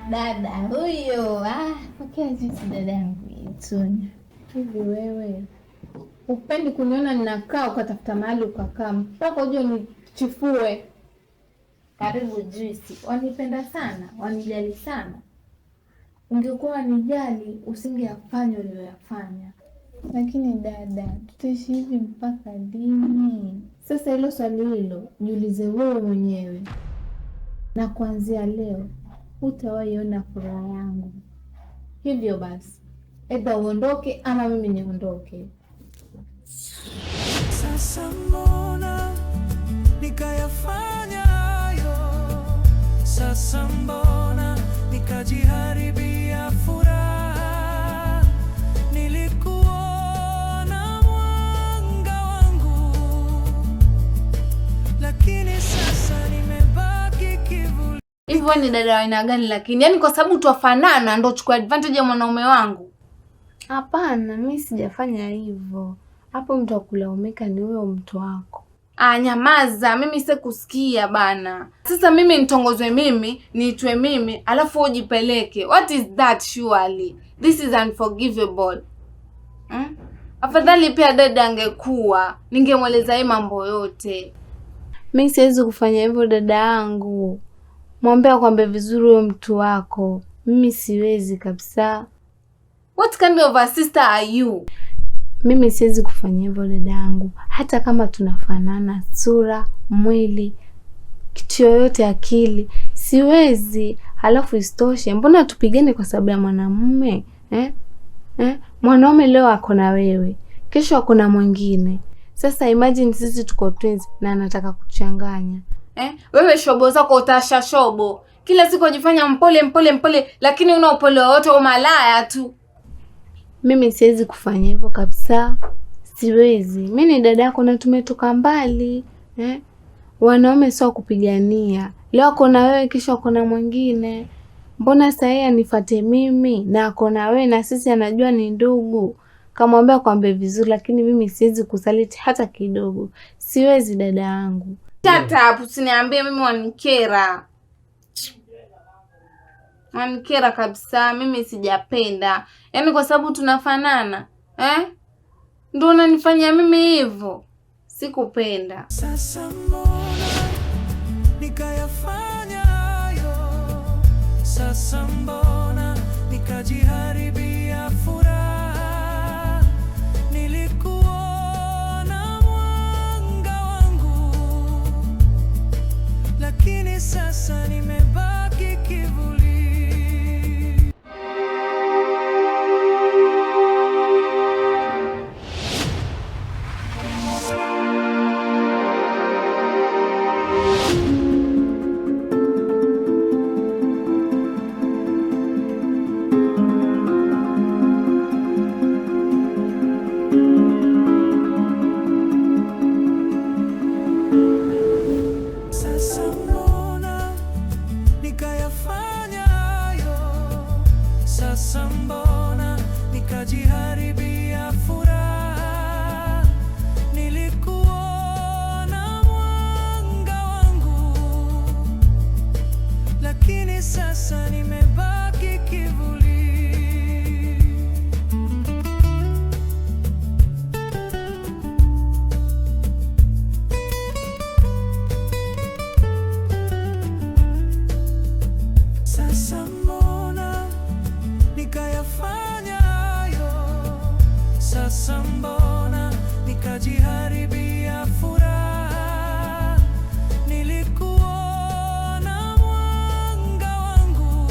Dada huyo, pokea jinsi dada yangu Itunya. Hivi wewe upendi kuniona ninakaa ukatafuta mahali ukakaa mpaka uje nichifue? Karibu juisi. Wanipenda sana, wanijali sana. Ungekuwa wanijali usingeyafanya uliyoyafanya. Lakini dada, tutaishi hivi mpaka lini? Sasa hilo swali hilo jiulize wewe mwenyewe, na kuanzia leo hutawaiona furaha yangu. Hivyo basi, aidha uondoke ama mimi niondoke. Sasa mbona nikayafanya hayo? Sasa mbona nikajiharibia furaha? Nilikuona mwanga wangu, lakini sasa nimebaki kivuli. Hivyo ni dada wa aina gani lakini? Yaani kwa sababu twafanana ndio chukua advantage ya mwanaume wangu? Hapana, mimi sijafanya hivyo. Hapo mtu akulaumika ni huyo mtu wako. Nyamaza, mimi sikusikia bana. Sasa mimi nitongozwe mimi, niitwe mimi, alafu ujipeleke. What is that surely? This is unforgivable. Afadhali pia dada angekuwa, ningemweleza yeye mambo yote. Mimi siwezi kufanya hivyo dada yangu. Mwambie akwambie vizuri huyo mtu wako. Mimi siwezi kabisa. What kind of a sister are you? Mimi siwezi kufanya hivyo dada yangu. Hata kama tunafanana sura, mwili, kitu yoyote, akili, siwezi. Halafu isitoshe, mbona tupigane kwa sababu ya mwanamume? Mwanaume leo ako na wewe, kesho ako na mwingine. Sasa imagine sisi tuko twins na anataka kuchanganya. Wewe shobo zako utasha shobo. Kila siku unajifanya mpole, lakini una upole wote wa malaya tu. Mimi siwezi kufanya hivyo kabisa. Siwezi. Mimi ni dada yako na tumetoka mbali. Wanaume sio kupigania. Leo ako na wewe, kesho ako na mwingine. Mbona sasa yeye anifuate mimi na ako na wewe na sisi anajua ni ndugu? Kamwambia kwambe vizuri, lakini mimi siwezi kusaliti hata kidogo. Siwezi dada yangu. Tata, usiniambie mimi wanikera. Wanikera kabisa, mimi sijapenda. Yaani kwa sababu tunafanana, ndio unanifanyia mimi hivyo. Sikupenda. Sasa mbona nikayafanya hayo? Sasa mbona nikajiharibia furaha? Nilikuona mwanga wangu, lakini sasa nimebaki kivuli. Sasa mbona nikajiharibia furaha? Nilikuona mwanga wangu, lakini sasa nimebaki kivuli. Sasa mbona nikayafanya hayo? Sasa mbona nikajiharibia furaha? Nilikuona mwanga wangu,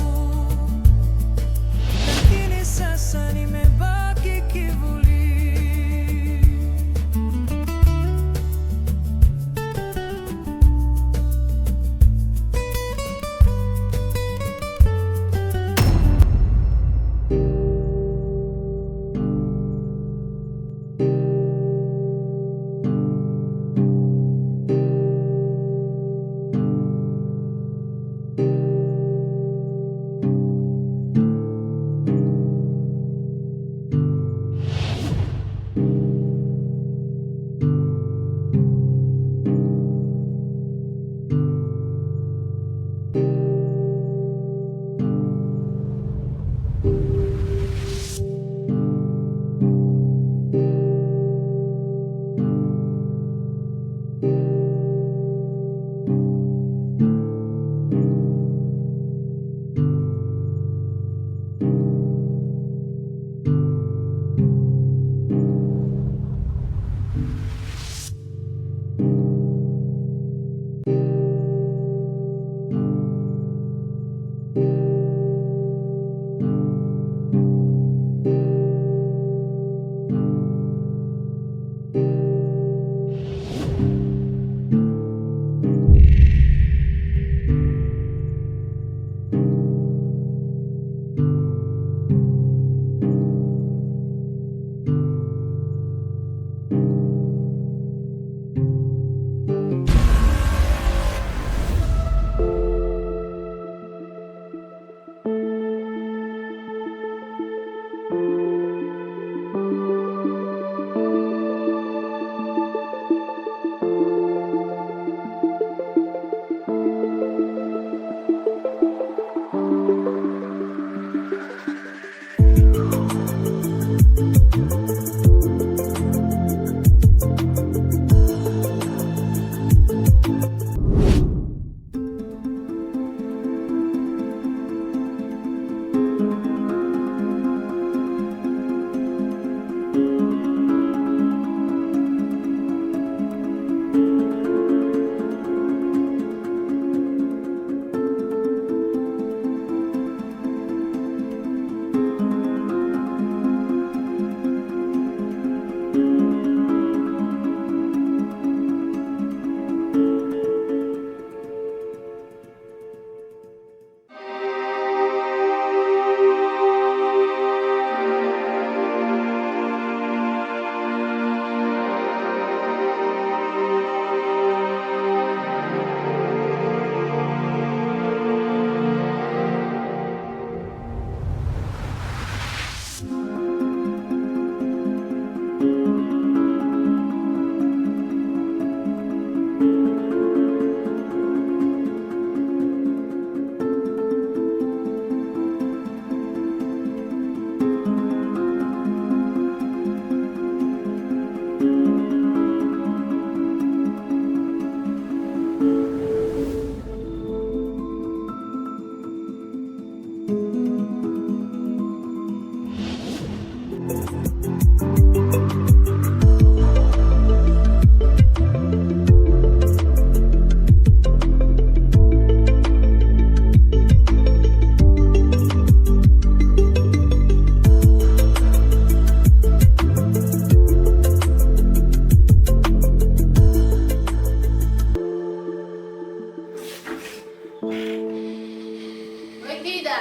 Kida.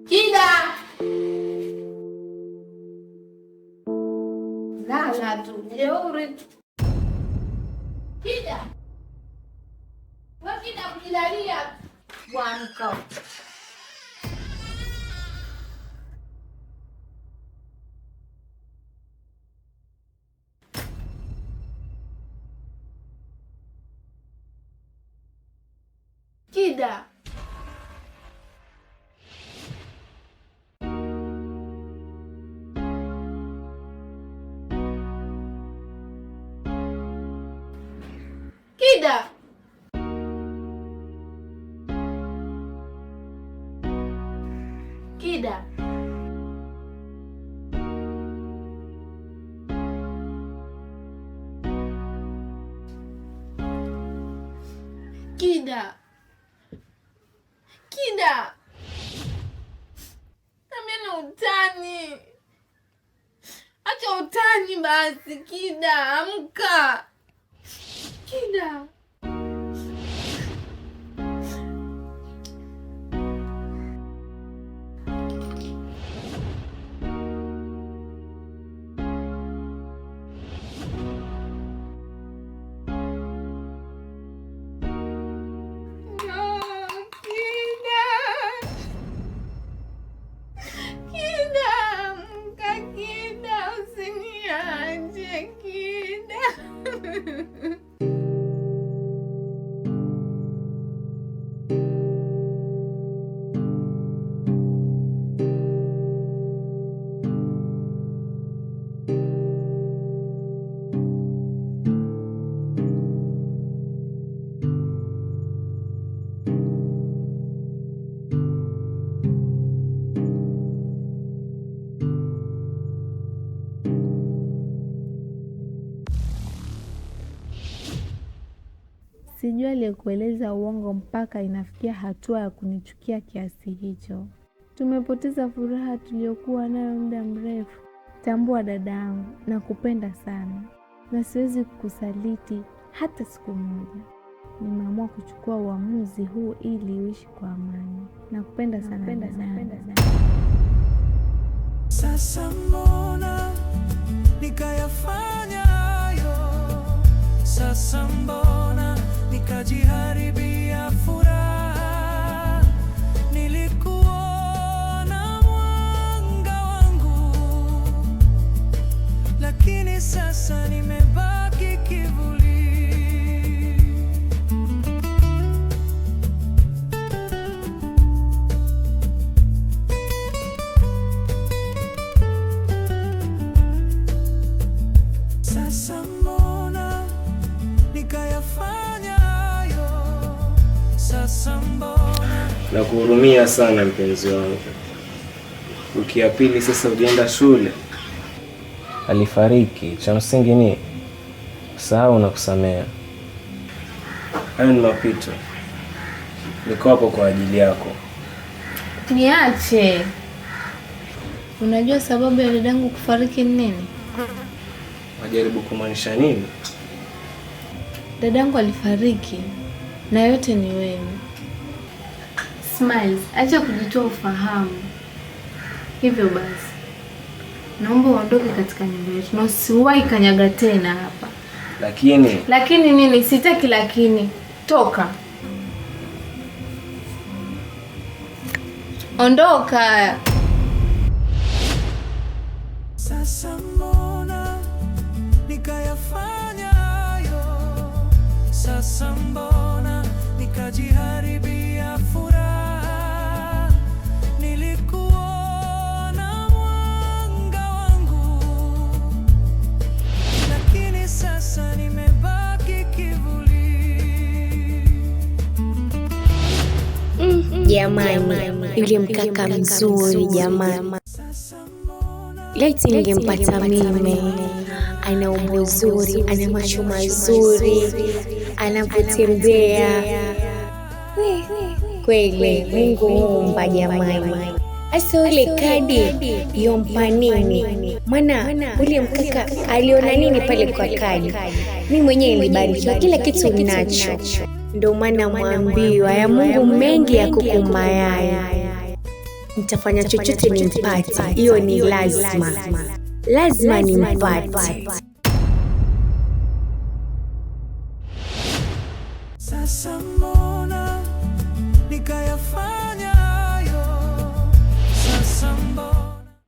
Kida. Lala tu, jeuri. Kida. Wewe Kida kujilalia bwanka. Kida. Kida. Kida. Kida. Kida. Kamena utani. Acha utani basi Kida, amka. Kida. Sijui aliyekueleza uongo mpaka inafikia hatua ya kunichukia kiasi hicho. Tumepoteza furaha tuliyokuwa nayo muda mrefu. Tambua dadangu, nakupenda sana na siwezi kukusaliti hata siku moja. Nimeamua kuchukua uamuzi huu ili uishi kwa amani. Nakupenda sana. Sasa mbona nikayafanya hayo? Sasa mbona nikajiharibia furaha? Nilikuona mwanga wangu, lakini sasa nimebaki kivuli. Sasa mbona nikayafanya hayo? Sasa mbona. Nakuhurumia sana mpenzi wangu. Wiki ya pili sasa ujienda shule. Alifariki, cha msingi ni kusahau na kusamea. Hayo ni mapito. Niko hapo kwa ajili yako. Niache. Unajua sababu ya dadangu kufariki ni nini? Wajaribu kumaanisha nini? Dadangu alifariki na yote ni wewe. Smiles, acha kujitoa ufahamu. Hivyo basi, naomba uondoke katika nyumba yetu na usiwahi kanyaga tena hapa. Lakini nini? Sitaki lakini. Toka. Ondoka. Sasa mbona nikayafanya hayo? Sasa mbona nikajiharibia furaha? Nilikuona mwanga wangu, lakini sasa nimebaki kivuli. Jamani, yule mkaka mzuri jamani. Laiti ningempata mimi. Ana umbo zuri, ana macho mazuri, anapotembea. Kweli Mungu muumba jamani. Asa ule kadi yompa nini? Maana ule mkaka aliona nini pale kwa Kali? Mimi mwenyewe nilibarikiwa kila kitu ninacho. Ndio maana mwambiwa ya Mungu mengi ya kukumayaya. Nitafanya chochote nimpate. Hiyo ni lazima. Lazima nimpate. Sasa mbona nikayafanya